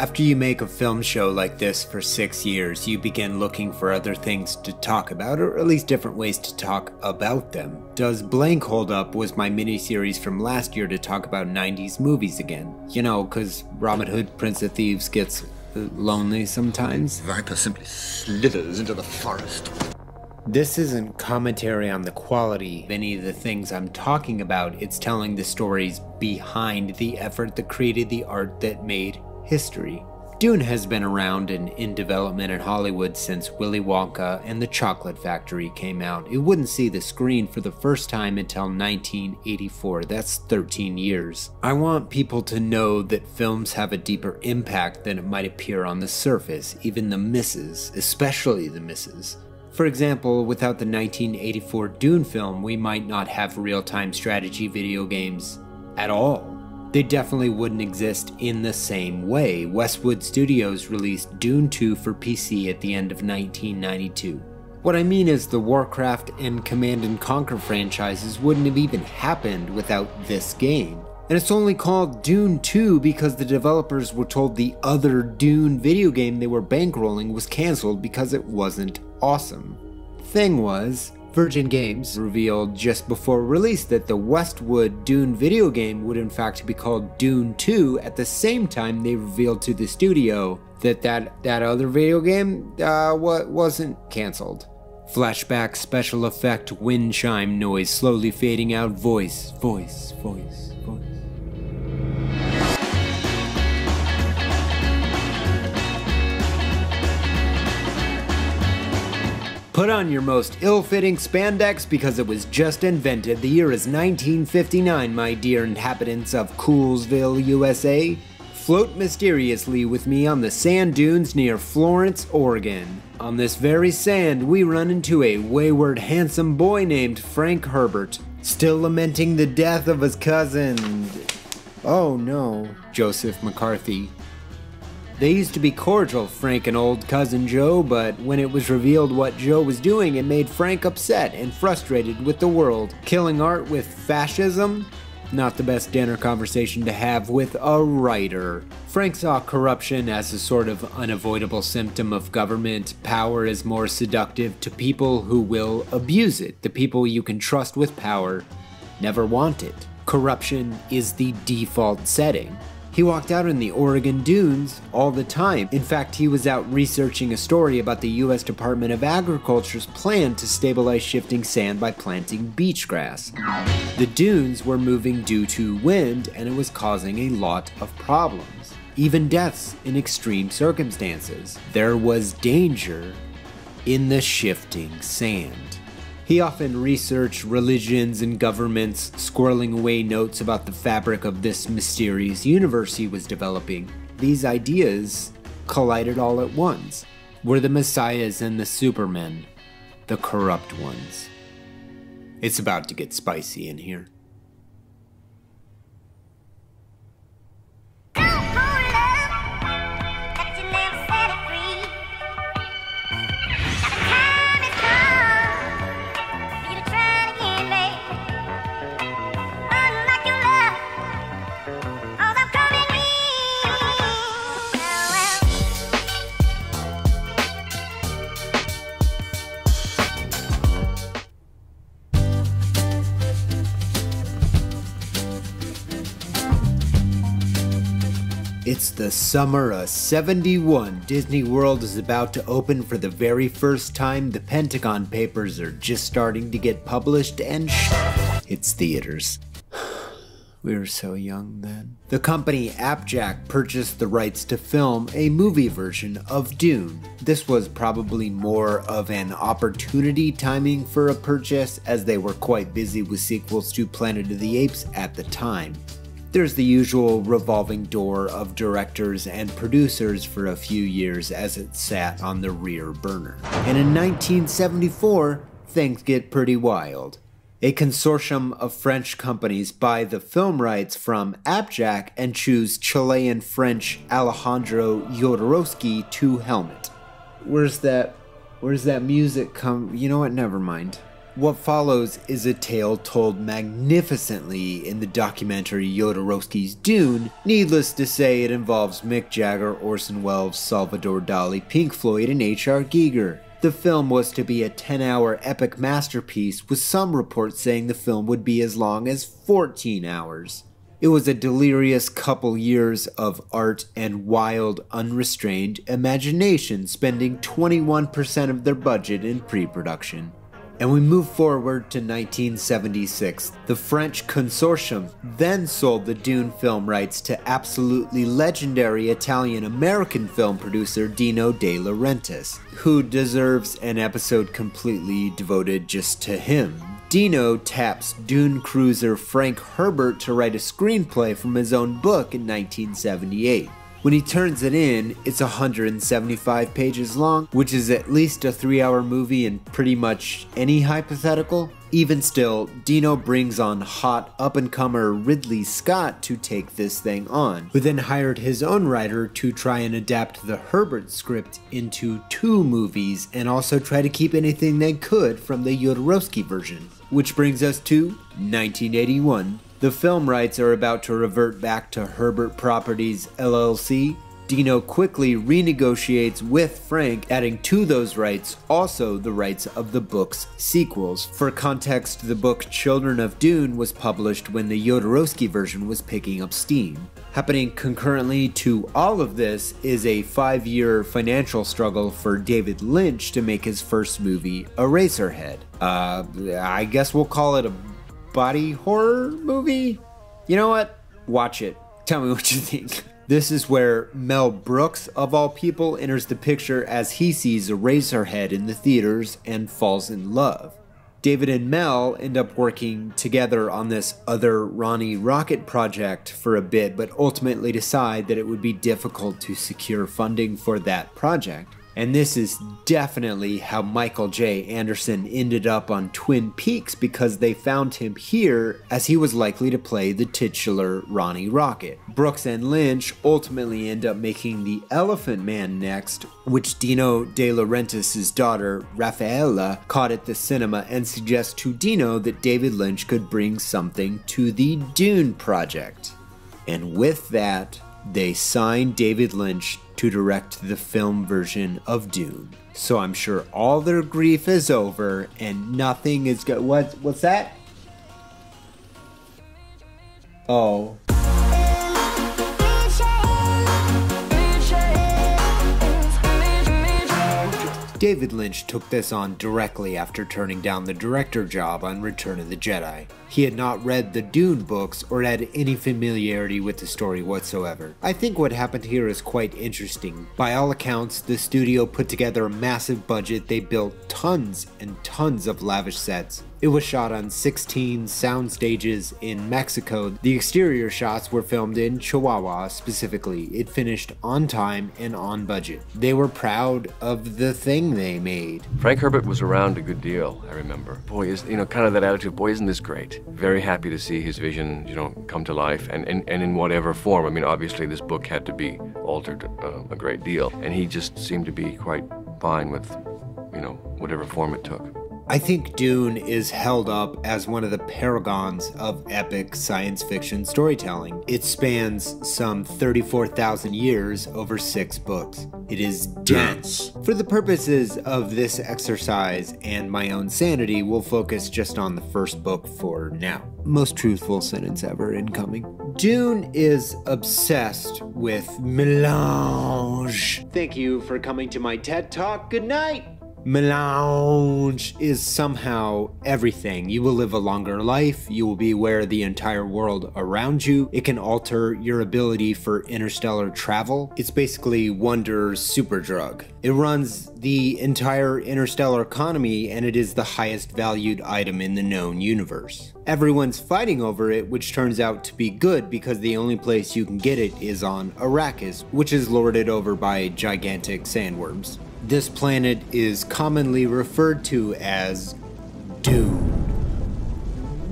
After you make a film show like this for 6 years, you begin looking for other things to talk about, or at least different ways to talk about them. Does Blank Hold Up was my miniseries from last year to talk about 90s movies again. You know, cause Robin Hood, Prince of Thieves gets lonely sometimes. Viper simply slithers into the forest. This isn't commentary on the quality of any of the things I'm talking about, it's telling the stories behind the effort that created the art that made history. Dune has been around and in development in Hollywood since Willy Wonka and the Chocolate Factory came out. It wouldn't see the screen for the first time until 1984. That's 13 years. I want people to know that films have a deeper impact than it might appear on the surface, even the misses, especially the misses. For example, without the 1984 Dune film, we might not have real-time strategy video games at all. They definitely wouldn't exist in the same way. Westwood Studios released Dune 2 for PC at the end of 1992. What I mean is the Warcraft and Command & Conquer franchises wouldn't have even happened without this game. And it's only called Dune 2 because the developers were told the other Dune video game they were bankrolling was cancelled because it wasn't awesome. Thing was, Virgin Games revealed just before release that the Westwood Dune video game would in fact be called Dune 2 at the same time they revealed to the studio that other video game wasn't cancelled. Flashback special effect wind chime noise slowly fading out, voice. Put on your most ill-fitting spandex because it was just invented. The year is 1959, my dear inhabitants of Coolsville, USA. Float mysteriously with me on the sand dunes near Florence, Oregon. On this very sand, we run into a wayward, handsome boy named Frank Herbert, still lamenting the death of his cousin. Oh no, Joseph McCarthy. They used to be cordial, Frank and old cousin Joe, but when it was revealed what Joe was doing, it made Frank upset and frustrated with the world. Killing art with fascism? Not the best dinner conversation to have with a writer. Frank saw corruption as a sort of unavoidable symptom of government. Power is more seductive to people who will abuse it. The people you can trust with power never want it. Corruption is the default setting. He walked out in the Oregon dunes all the time. In fact, he was out researching a story about the US Department of Agriculture's plan to stabilize shifting sand by planting beach grass. The dunes were moving due to wind, and it was causing a lot of problems, even deaths in extreme circumstances. There was danger in the shifting sand. He often researched religions and governments, squirreling away notes about the fabric of this mysterious universe he was developing. These ideas collided all at once. Were the messiahs and the supermen the corrupt ones? It's about to get spicy in here. It's the summer of '71. Disney World is about to open for the very first time. The Pentagon Papers are just starting to get published and hits theaters. We were so young then. The company Appjack purchased the rights to film a movie version of Dune. This was probably more of an opportunity timing for a purchase, as they were quite busy with sequels to Planet of the Apes at the time. There's the usual revolving door of directors and producers for a few years as it sat on the rear burner. And in 1974, things get pretty wild. A consortium of French companies buy the film rights from Appjack and choose Chilean-French Alejandro Jodorowsky to helm it. Where's that music come? You know what? Never mind. What follows is a tale told magnificently in the documentary Jodorowsky's Dune. Needless to say, it involves Mick Jagger, Orson Welles, Salvador Dali, Pink Floyd, and H.R. Giger. The film was to be a 10-hour epic masterpiece, with some reports saying the film would be as long as 14 hours. It was a delirious couple years of art and wild, unrestrained imagination, spending 21% of their budget in pre-production. And we move forward to 1976. The French consortium then sold the Dune film rights to absolutely legendary Italian-American film producer Dino De Laurentiis, who deserves an episode completely devoted just to him. Dino taps Dune cruiser Frank Herbert to write a screenplay from his own book in 1978. When he turns it in, it's 175 pages long, which is at least a 3-hour movie in pretty much any hypothetical. Even still, Dino brings on hot up-and-comer Ridley Scott to take this thing on, who then hired his own writer to try and adapt the Herbert script into 2 movies and also try to keep anything they could from the Jodorowsky version. Which brings us to 1981. The film rights are about to revert back to Herbert Properties LLC. Dino quickly renegotiates with Frank, adding to those rights also the rights of the book's sequels. For context, the book Children of Dune was published when the Jodorowsky version was picking up steam. Happening concurrently to all of this is a 5-year financial struggle for David Lynch to make his first movie, Eraserhead. I guess we'll call it a body horror movie? You know what? Watch it. Tell me what you think. This is where Mel Brooks, of all people, enters the picture as he sees Eraserhead in the theaters and falls in love. David and Mel end up working together on this other Ronnie Rocket project for a bit, but ultimately decide that it would be difficult to secure funding for that project. And this is definitely how Michael J. Anderson ended up on Twin Peaks, because they found him here as he was likely to play the titular Ronnie Rocket. Brooks and Lynch ultimately end up making The Elephant Man next, which Dino De Laurentiis' daughter, Raffaella, caught at the cinema and suggests to Dino that David Lynch could bring something to the Dune project. And with that, they signed David Lynch to direct the film version of Dune. So I'm sure all their grief is over and nothing is good. What's that? Oh. David Lynch took this on directly after turning down the director job on Return of the Jedi. He had not read the Dune books or had any familiarity with the story whatsoever. I think what happened here is quite interesting. By all accounts, the studio put together a massive budget. They built tons and tons of lavish sets. It was shot on 16 sound stages in Mexico. The exterior shots were filmed in Chihuahua specifically. It finished on time and on budget. They were proud of the thing they made. Frank Herbert was around a good deal, I remember. Boy, is, kind of that attitude, boy, isn't this great? Very happy to see his vision, come to life, and in whatever form. I mean, obviously this book had to be altered a great deal, and he just seemed to be quite fine with, whatever form it took. I think Dune is held up as one of the paragons of epic science fiction storytelling. It spans some 34,000 years over 6 books. It is dense. For the purposes of this exercise and my own sanity, we'll focus just on the first book for now. Most truthful sentence ever incoming. Dune is obsessed with melange. Thank you for coming to my TED Talk. Good night. Melange is somehow everything. You will live a longer life, you will be aware of the entire world around you, it can alter your ability for interstellar travel. It's basically Wonder's super drug. It runs the entire interstellar economy, and it is the highest valued item in the known universe. Everyone's fighting over it, which turns out to be good because the only place you can get it is on Arrakis, which is lorded over by gigantic sandworms. This planet is commonly referred to as Dune.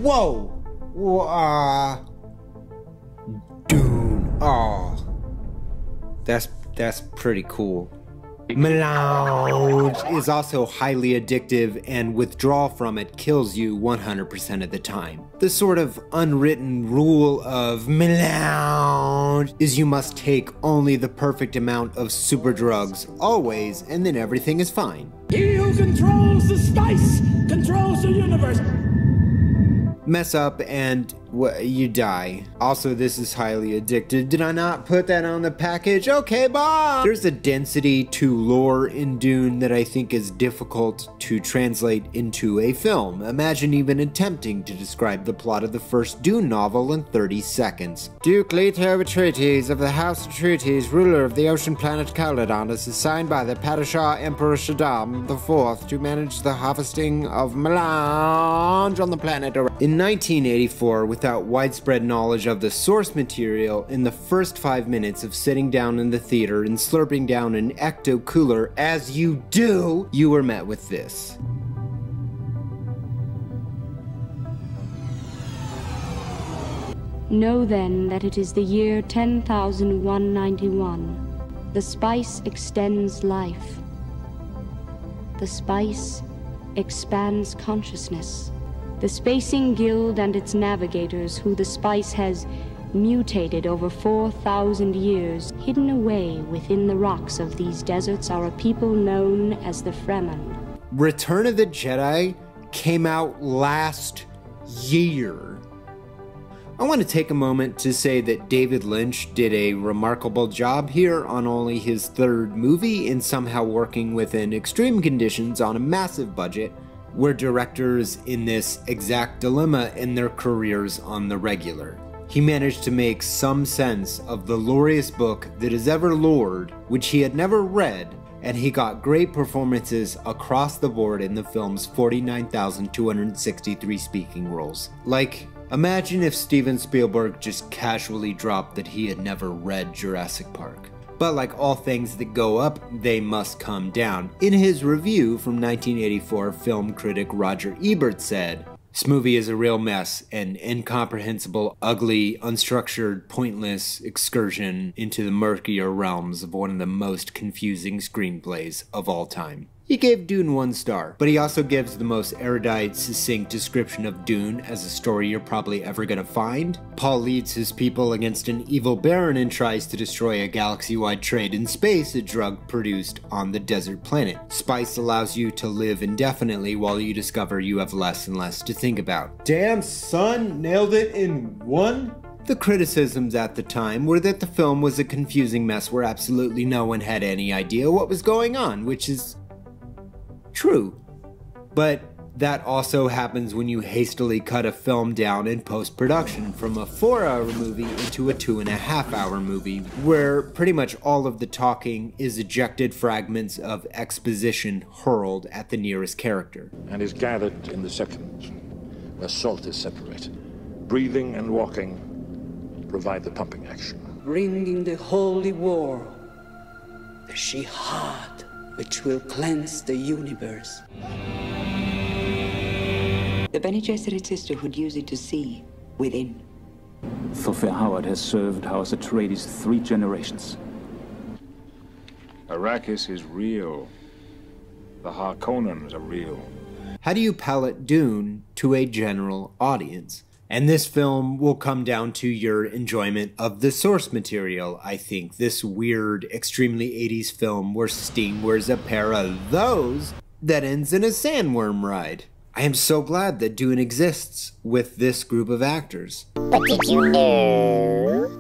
Whoa! Dune. Oh. That's pretty cool. Melange is also highly addictive, and withdrawal from it kills you 100% of the time. The sort of unwritten rule of melange is you must take only the perfect amount of super drugs always, and then everything is fine. He who controls the spice controls the universe. Mess up and you die. Also, this is highly addictive. Did I not put that on the package? Okay, bye! There's a density to lore in Dune that I think is difficult to translate into a film. Imagine even attempting to describe the plot of the first Dune novel in 30 seconds. Duke Leto Atreides of the House Atreides, ruler of the ocean planet Caladan, is assigned by the Padishah Emperor Shaddam IV to manage the harvesting of melange on the planet. In 1984, without widespread knowledge of the source material, in the first 5 minutes of sitting down in the theater and slurping down an ecto cooler, as you do, you were met with this. Know then that it is the year 10,191. The spice extends life. The spice expands consciousness. The Spacing Guild and its navigators, who the spice has mutated over 4,000 years, hidden away within the rocks of these deserts, are a people known as the Fremen. Return of the Jedi came out last year. I want to take a moment to say that David Lynch did a remarkable job here on only his third movie in somehow working within extreme conditions on a massive budget. We're directors in this exact dilemma in their careers on the regular. He managed to make some sense of the loriest book that has ever lored, which he had never read, and he got great performances across the board in the film's 49,263 speaking roles. Like, imagine if Steven Spielberg just casually dropped that he had never read Jurassic Park. But like all things that go up, they must come down. In his review from 1984, film critic Roger Ebert said, "This movie is a real mess, an incomprehensible, ugly, unstructured, pointless excursion into the murkier realms of one of the most confusing screenplays of all time." He gave Dune 1 star, but he also gives the most erudite, succinct description of Dune as a story you're probably ever gonna find. Paul leads his people against an evil baron and tries to destroy a galaxy-wide trade in space, a drug produced on the desert planet. Spice allows you to live indefinitely while you discover you have less and less to think about. Damn son, nailed it in one? The criticisms at the time were that the film was a confusing mess where absolutely no one had any idea what was going on, which is true. But that also happens when you hastily cut a film down in post-production from a 4-hour movie into a 2.5-hour movie, where pretty much all of the talking is ejected fragments of exposition hurled at the nearest character. And is gathered in the second, where salt is separated. Breathing and walking provide the pumping action. Bringing the holy war, the Shihad, which will cleanse the universe. The Bene Gesserit sisterhood use it to see within. Thorfinn Howard has served House Atreides 3 generations. Arrakis is real. The Harkonnens are real. How do you palette Dune to a general audience? And this film will come down to your enjoyment of the source material, I think. This weird, extremely 80s film where Sting wears a pair of those that ends in a sandworm ride. I am so glad that Dune exists with this group of actors. But did you know?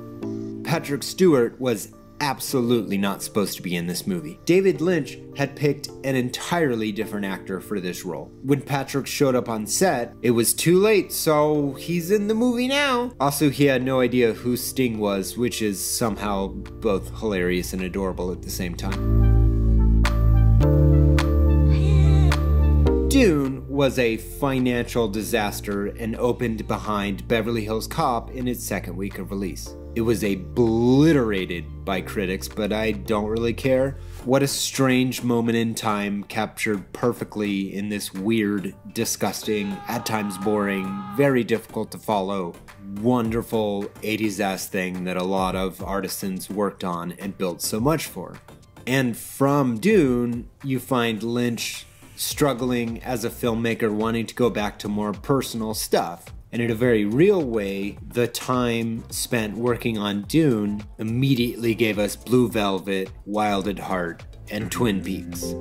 Patrick Stewart was absolutely not supposed to be in this movie. David Lynch had picked an entirely different actor for this role. When Patrick showed up on set, it was too late, so he's in the movie now. Also, he had no idea who Sting was, which is somehow both hilarious and adorable at the same time. Dune was a financial disaster and opened behind Beverly Hills Cop in its second week of release. It was obliterated by critics, but I don't really care. What a strange moment in time, captured perfectly in this weird, disgusting, at times boring, very difficult to follow, wonderful 80s-ass thing that a lot of artisans worked on and built so much for. And from Dune, you find Lynch struggling as a filmmaker, wanting to go back to more personal stuff. And in a very real way, the time spent working on Dune immediately gave us Blue Velvet, Wild at Heart, and Twin Peaks.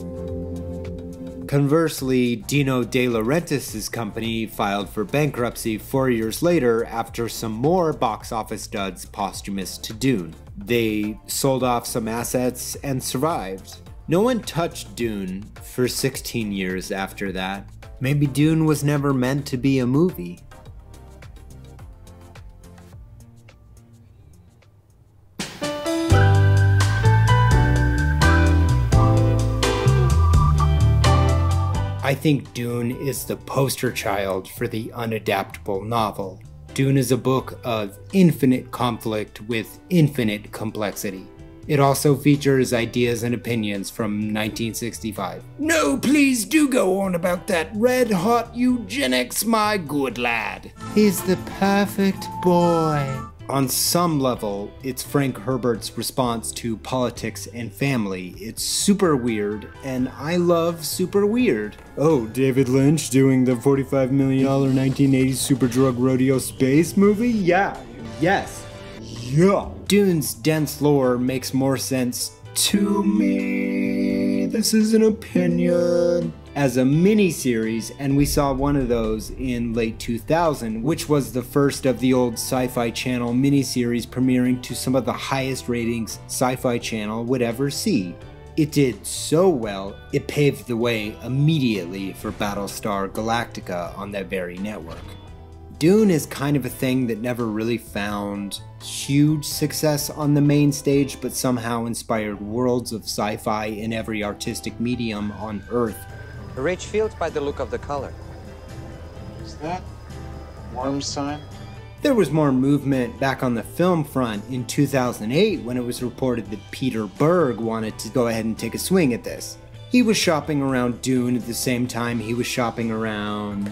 Conversely, Dino De Laurentiis' company filed for bankruptcy 4 years later after some more box office duds posthumous to Dune. They sold off some assets and survived. No one touched Dune for 16 years after that. Maybe Dune was never meant to be a movie. I think Dune is the poster child for the unadaptable novel. Dune is a book of infinite conflict with infinite complexity. It also features ideas and opinions from 1965. No, please do go on about that red-hot eugenics, my good lad. He's the perfect boy. On some level, it's Frank Herbert's response to politics and family. It's super weird, and I love super weird. Oh, David Lynch doing the $45 million 1980s super drug rodeo space movie? Yeah, yes, yeah. Dune's dense lore makes more sense to me. This is an opinion. As a mini-series, and we saw one of those in late 2000, which was the first of the old Sci-Fi Channel miniseries premiering to some of the highest ratings Sci-Fi Channel would ever see. It did so well, it paved the way immediately for Battlestar Galactica on that very network. Dune is kind of a thing that never really found huge success on the main stage, but somehow inspired worlds of sci-fi in every artistic medium on Earth. A rich field by the look of the color. Is that worm sign? There was more movement back on the film front in 2008 when it was reported that Peter Berg wanted to go ahead and take a swing at this. He was shopping around Dune at the same time he was shopping around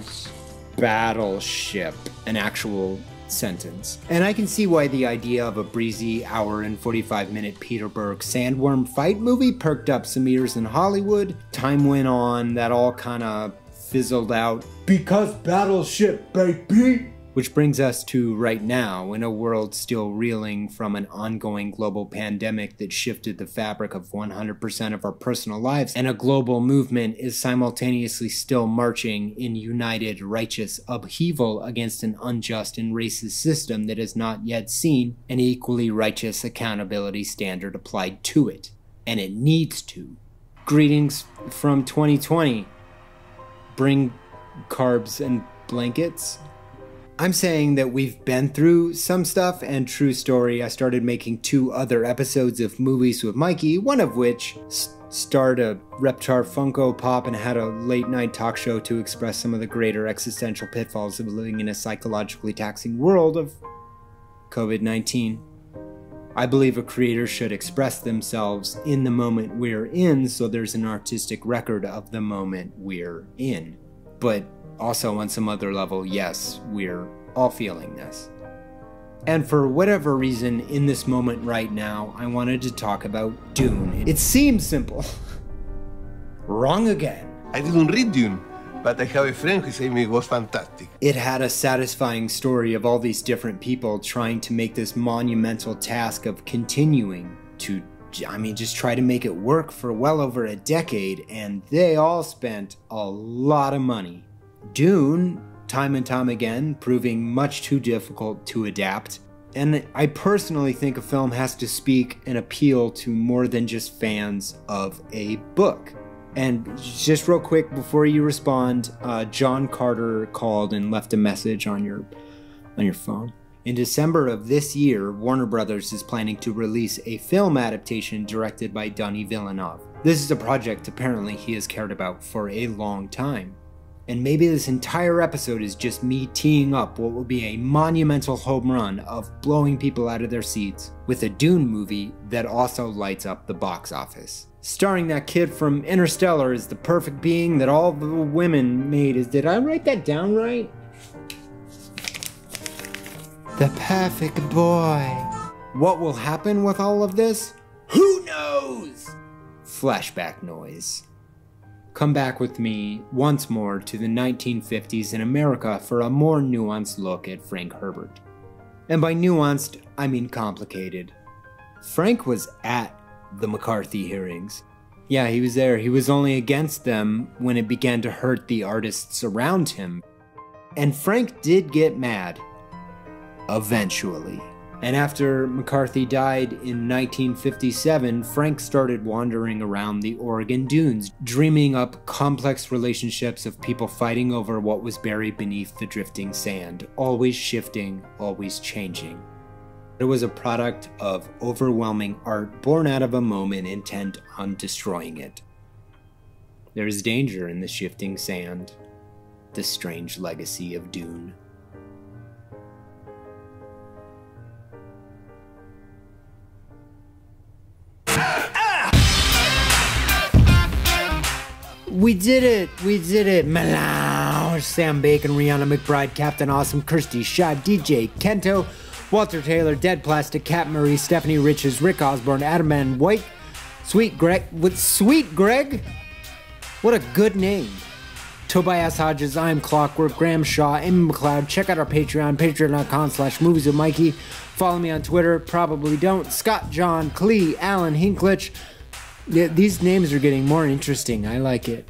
Battleship, an actual sentence. And I can see why the idea of a breezy hour and 45-minute Peter Berg sandworm fight movie perked up some ears in Hollywood. Time went on, that all kind of fizzled out. Because Battleship, baby! Which brings us to right now, in a world still reeling from an ongoing global pandemic that shifted the fabric of 100% of our personal lives, and a global movement is simultaneously still marching in united righteous upheaval against an unjust and racist system that has not yet seen an equally righteous accountability standard applied to it. And it needs to. Greetings from 2020. Bring carbs and blankets. I'm saying that we've been through some stuff, and true story, I started making 2 other episodes of Movies with Mikey, one of which starred a Reptar Funko Pop and had a late night talk show to express some of the greater existential pitfalls of living in a psychologically taxing world of COVID-19. I believe a creator should express themselves in the moment we're in, so there's an artistic record of the moment we're in. But also on some other level, yes, we're all feeling this. And for whatever reason, in this moment right now, I wanted to talk about Dune. It seems simple. Wrong again. I didn't read Dune, but I have a friend who said it was fantastic. It had a satisfying story of all these different people trying to make this monumental task of continuing to, just try to make it work for well over a decade, and they all spent a lot of money. Dune, time and time again, proving much too difficult to adapt. And I personally think a film has to speak and appeal to more than just fans of a book. And just real quick before you respond, John Carter called and left a message on your phone. In December of this year, Warner Brothers is planning to release a film adaptation directed by Denis Villeneuve. This is a project apparently he has cared about for a long time. And maybe this entire episode is just me teeing up what will be a monumental home run of blowing people out of their seats with a Dune movie that also lights up the box office. Starring that kid from Interstellar as the perfect being that all the women made is, did I write that down right? The perfect boy. What will happen with all of this? Who knows? flashback noise. Come back with me once more to the 1950s in America for a more nuanced look at Frank Herbert. And by nuanced, I mean complicated. Frank was at the McCarthy hearings. Yeah, he was there. He was only against them when it began to hurt the artists around him. And Frank did get mad. Eventually. And after McCarthy died in 1957, Frank started wandering around the Oregon dunes, dreaming up complex relationships of people fighting over what was buried beneath the drifting sand, always shifting, always changing. It was a product of overwhelming art born out of a moment intent on destroying it. There is danger in the shifting sand, the strange legacy of Dune. We did it, Melange, Sam Bacon, Rihanna McBride, Captain Awesome, Kirsty Shaw, DJ Kento, Walter Taylor, Dead Plastic, Cat Murray, Stephanie Riches, Rick Osborne, Adam Van White, Sweet Greg, what a good name. Tobias Hodges, I Am Clockwork, Graham Shaw, Amy McLeod. Check out our Patreon, patreon.com/movieswithmikey. Follow me on Twitter, probably don't. Scott John, Clee, Alan Hinklich. Yeah, these names are getting more interesting. I like it.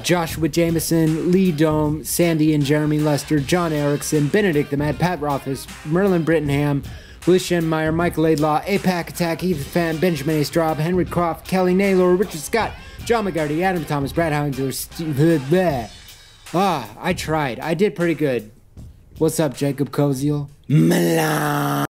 Joshua Jameson, Lee Dome, Sandy and Jeremy Lester, John Erickson, Benedict the Mad, Pat Rothfuss, Merlin Brittenham, Will Shenmeyer, Michael Laidlaw, APAC Attack, Ethan Fan, Benjamin A. Straub, Henry Croft, Kelly Naylor, Richard Scott, John McGarty, Adam Thomas, Brad Howingler, I tried. I did pretty good. What's up, Jacob Koziel? Melange.